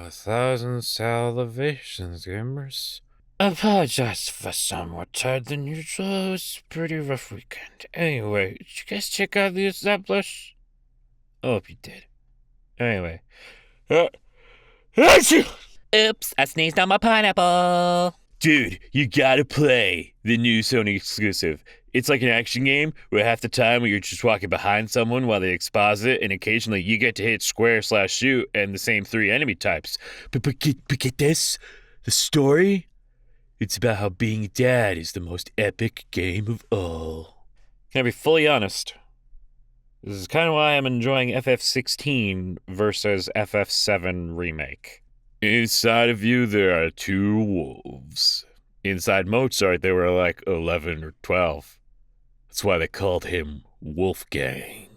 1,000 salivations, gamers. Apologize for some more tired than usual. It was a pretty rough weekend. Anyway, did you guys check out that blush? I hope you did. Anyway. Oops, I sneezed on my pineapple. Dude, you gotta play the new Sony exclusive. It's like an action game where half the time you're just walking behind someone while they exposit, and occasionally you get to hit square/shoot and the same 3 enemy types. But get this, the story? It's about how being a dad is the most epic game of all. Can I be fully honest? This is kind of why I'm enjoying FF16 versus FF7 Remake. Inside of you, there are 2 wolves. Inside Mozart, there were like 11 or 12. That's why they called him Wolfgang.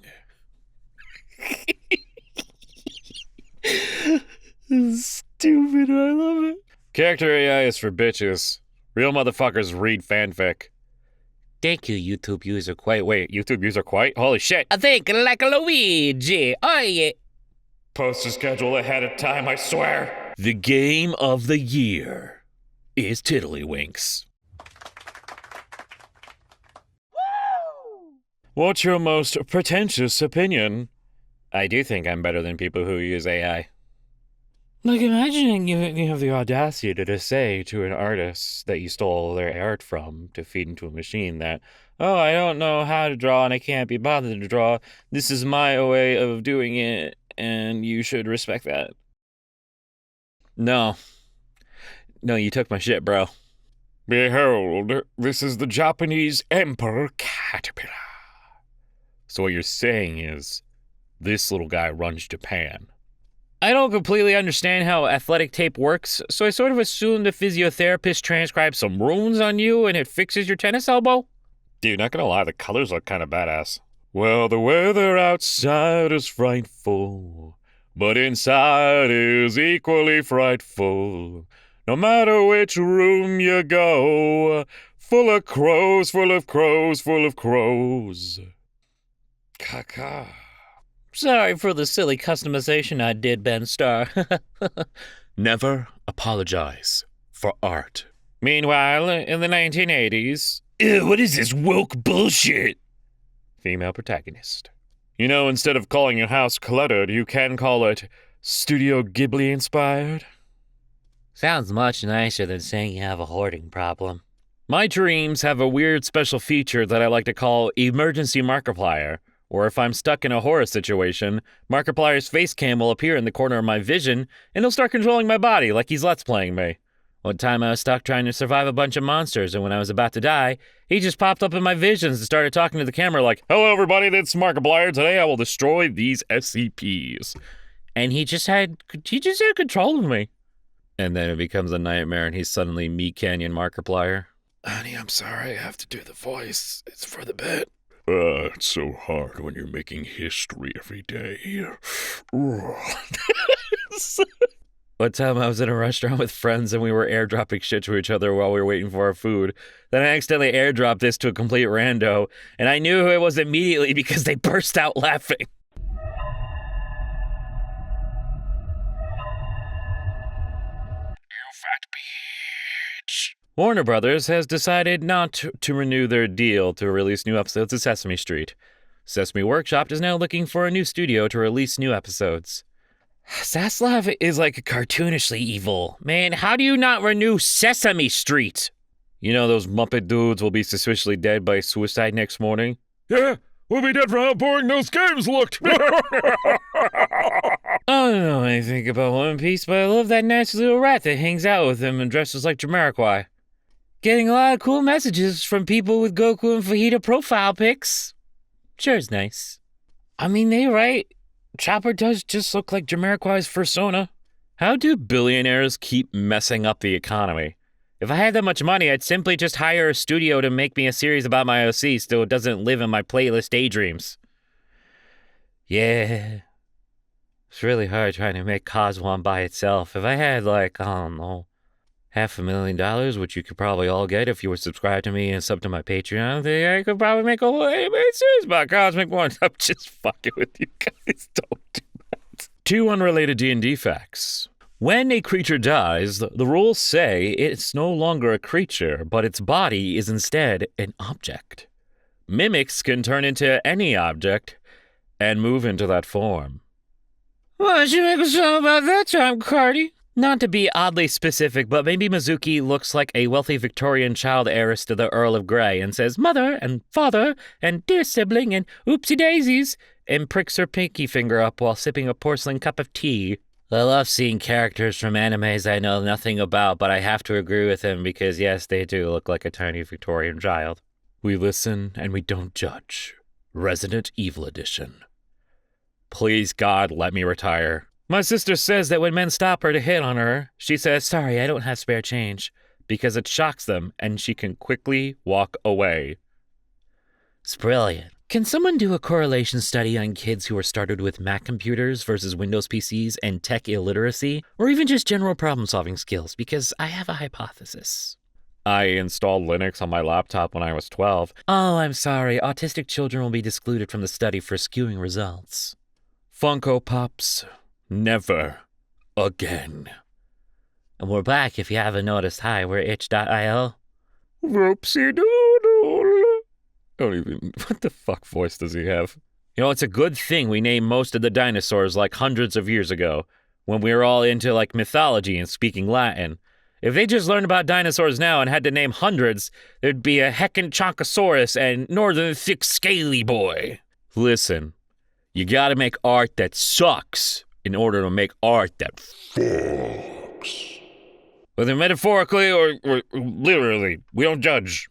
Stupid, I love it. Character AI is for bitches. Real motherfuckers read fanfic. Thank you, YouTube user. Wait, YouTube user quite? Holy shit. I think like Luigi. Oh yeah. Post a schedule ahead of time, I swear. The game of the year is Tiddlywinks. Woo! What's your most pretentious opinion? I do think I'm better than people who use AI. Like, imagining you have the audacity to just say to an artist that you stole their art from to feed into a machine that, oh, I don't know how to draw and I can't be bothered to draw. This is my way of doing it, and you should respect that. No, you took my shit, bro. Behold, this is the Japanese Emperor Caterpillar. So what you're saying is, this little guy runs Japan. I don't completely understand how athletic tape works, so I sort of assume the physiotherapist transcribes some runes on you and it fixes your tennis elbow. Dude, not gonna lie, the colors look kind of badass. Well, the weather outside is frightful, but inside is equally frightful. No matter which room you go, full of crows, full of crows, full of crows. Caca. Sorry for the silly customization I did, Ben Starr. Never apologize for art. Meanwhile, in the 1980s... Ew, what is this woke bullshit? Female protagonist. You know, instead of calling your house cluttered, you can call it Studio Ghibli-inspired. Sounds much nicer than saying you have a hoarding problem. My dreams have a weird special feature that I like to call Emergency Markiplier. Or if I'm stuck in a horror situation, Markiplier's face cam will appear in the corner of my vision, and he'll start controlling my body like he's Let's Playing me. One time I was stuck trying to survive a bunch of monsters, and when I was about to die, he just popped up in my visions and started talking to the camera like, "Hello everybody, that's Markiplier. Today I will destroy these SCPs." And he just had control of me. And then it becomes a nightmare, and he's suddenly me Canyon Markiplier. Honey, I'm sorry, I have to do the voice. It's for the bit. It's so hard when you're making history every day. One time I was in a restaurant with friends and we were airdropping shit to each other while we were waiting for our food. Then I accidentally airdropped this to a complete rando, and I knew who it was immediately because they burst out laughing. You fat bitch. Warner Brothers has decided not to renew their deal to release new episodes of Sesame Street. Sesame Workshop is now looking for a new studio to release new episodes. Zaslav is like cartoonishly evil. Man, how do you not renew Sesame Street? You know those Muppet dudes will be suspiciously dead by suicide next morning? Yeah, we'll be dead for how boring those games looked. I don't know anything about One Piece, but I love that nice little rat that hangs out with him and dresses like Jamiroquai. Getting a lot of cool messages from people with Goku and Fajita profile pics. Sure is nice. I mean, they right. Chopper does just look like Jamiroquai's fursona. How do billionaires keep messing up the economy? If I had that much money, I'd simply just hire a studio to make me a series about my OC so it doesn't live in my playlist daydreams. Yeah. It's really hard trying to make Coswan by itself. If I had, like, I don't know, $500,000, which you could probably all get if you were subscribed to me and sub to my Patreon, then I could probably make a whole animated series about Cosmic One. I'm just fucking with you guys. Don't do that. 2 unrelated D&D facts. When a creature dies, the rules say it's no longer a creature, but its body is instead an object. Mimics can turn into any object and move into that form. Why don't you make a song about that time, Cardi? Not to be oddly specific, but maybe Mizuki looks like a wealthy Victorian child heiress to the Earl of Grey and says, "Mother," and "Father," and "Dear sibling," and "Oopsie daisies," and pricks her pinky finger up while sipping a porcelain cup of tea. I love seeing characters from animes I know nothing about, but I have to agree with him because, yes, they do look like a tiny Victorian child. We listen and we don't judge. Resident Evil Edition. Please, God, let me retire. My sister says that when men stop her to hit on her, she says, "Sorry, I don't have spare change," because it shocks them and she can quickly walk away. It's brilliant. Can someone do a correlation study on kids who were started with Mac computers versus Windows PCs and tech illiteracy? Or even just general problem-solving skills, because I have a hypothesis. I installed Linux on my laptop when I was 12. Oh, I'm sorry. Autistic children will be excluded from the study for skewing results. Funko Pops, never again. And we're back, if you haven't noticed. Hi, we're itch.io. Whoopsie doodle. What the fuck voice does he have? You know, it's a good thing we named most of the dinosaurs like hundreds of years ago, when we were all into like mythology and speaking Latin. If they just learned about dinosaurs now and had to name hundreds, there'd be a heckin' Chonkosaurus and Northern Thick Scaly Boy. Listen, you gotta make art that sucks in order to make art that fucks. Whether metaphorically or literally, we don't judge.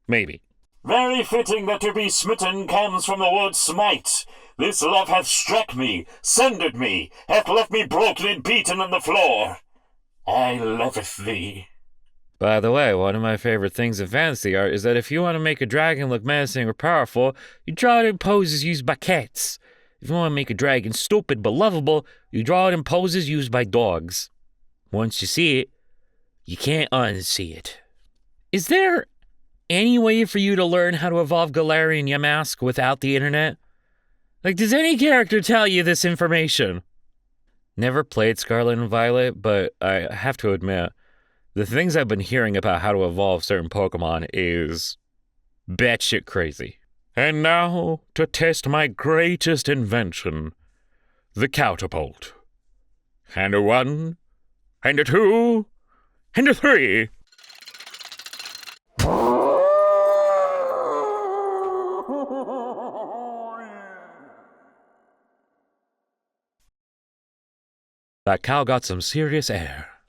Maybe. Very fitting that to be smitten comes from the word smite. This love hath struck me, sundered me, hath left me broken and beaten on the floor. I loveth thee. By the way, one of my favorite things in fantasy art is that if you want to make a dragon look menacing or powerful, you draw it in poses used by cats. If you want to make a dragon stupid but lovable, you draw it in poses used by dogs. Once you see it, you can't unsee it. Is there any way for you to learn how to evolve Galarian Yamask without the internet? Like, does any character tell you this information? Never played Scarlet and Violet, but I have to admit, the things I've been hearing about how to evolve certain Pokemon is batshit crazy. And now, to test my greatest invention, the catapult. And a 1, and a 2, and a 3. That cow got some serious air.